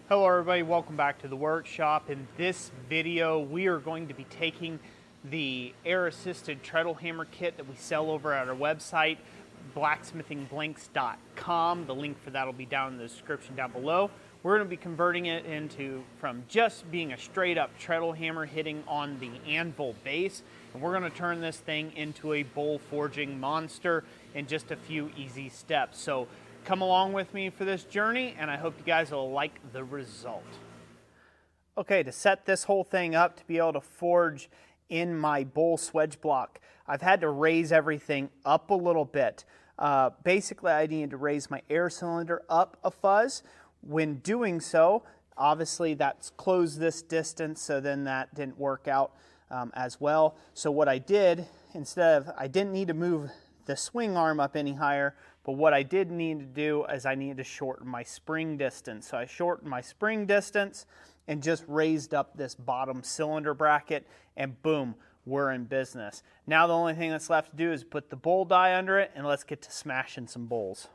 Hello everybody, welcome back to the workshop. In this video, we are going to be taking the air-assisted treadle hammer kit that we sell over at our website, blacksmithingblanks.com. The link for that will be down in the description down below. We're going to be converting it from just being a straight up treadle hammer hitting on the anvil base, and we're going to turn this thing into a bowl forging monster in just a few easy steps. So come along with me for this journey, and I hope you guys will like the result. Okay, to set this whole thing up to be able to forge in my bowl swedge block, I've had to raise everything up a little bit. Basically, I needed to raise my air cylinder up a fuzz. When doing so, obviously that's closed this distance, so then that didn't work out as well. So what I did, I didn't need to move the swing arm up any higher, but what I did need to do is I needed to shorten my spring distance. So I shortened my spring distance and just raised up this bottom cylinder bracket, and boom, we're in business. Now the only thing that's left to do is put the bowl die under it, and let's get to smashing some bowls.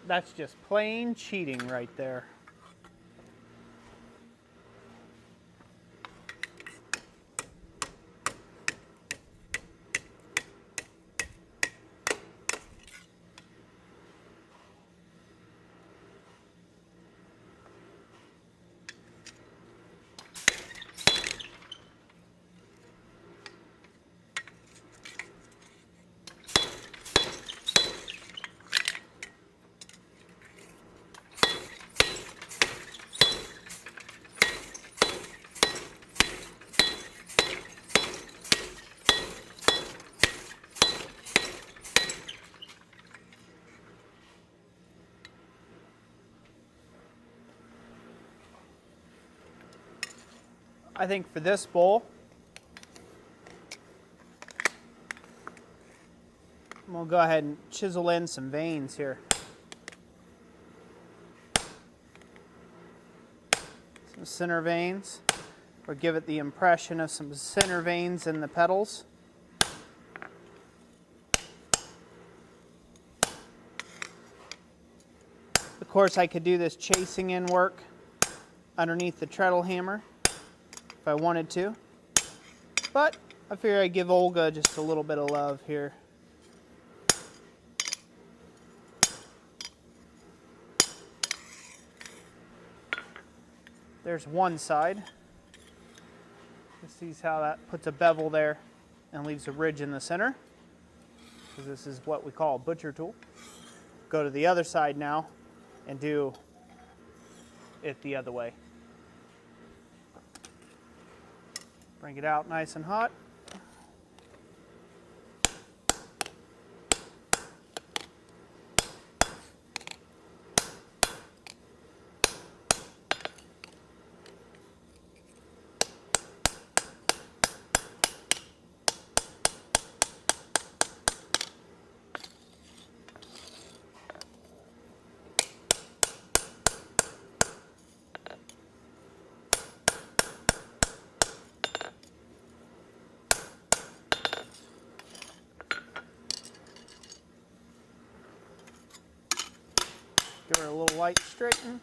That's just plain cheating right there. I think for this bowl, we'll go ahead and chisel in some veins here. Some center veins, or give it the impression of some center veins in the petals. Of course, I could do this chasing in work underneath the treadle hammer if I wanted to, but I figure I'd give Olga just a little bit of love here. There's one side. Just sees how that puts a bevel there and leaves a ridge in the center, because this is what we call a butcher tool. Go to the other side now and do it the other way. Bring it out nice and hot. Give her a little light straighten.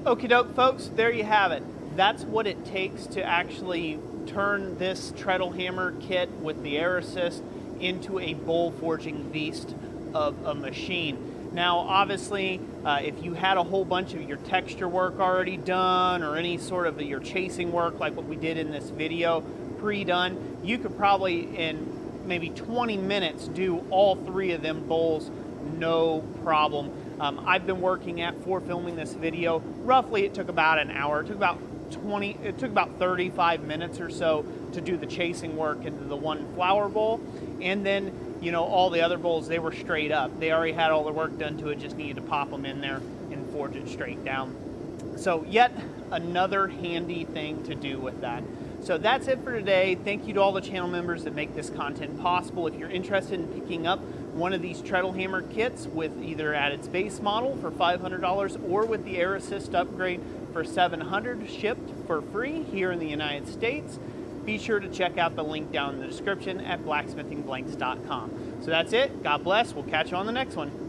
Okie doke, folks, there you have it. That's what it takes to actually turn this treadle hammer kit with the air assist into a bowl forging beast of a machine. Now, obviously, if you had a whole bunch of your texture work already done, or any sort of your chasing work like what we did in this video pre-done, you could probably in maybe 20 minutes do all three of them bowls, no problem. I've been working at, for filming this video, roughly it took about an hour. It took about 35 minutes or so to do the chasing work into the one flour bowl. And then you know, all the other bowls, they were straight up. They already had all the work done to it, just needed to pop them in there and forge it straight down. So yet another handy thing to do with that. So that's it for today. Thank you to all the channel members that make this content possible. If you're interested in picking up one of these treadle hammer kits with either at its base model for $500 or with the Air Assist upgrade for $700 shipped for free here in the United States, be sure to check out the link down in the description at blacksmithingblanks.com. So that's it. God bless. We'll catch you on the next one.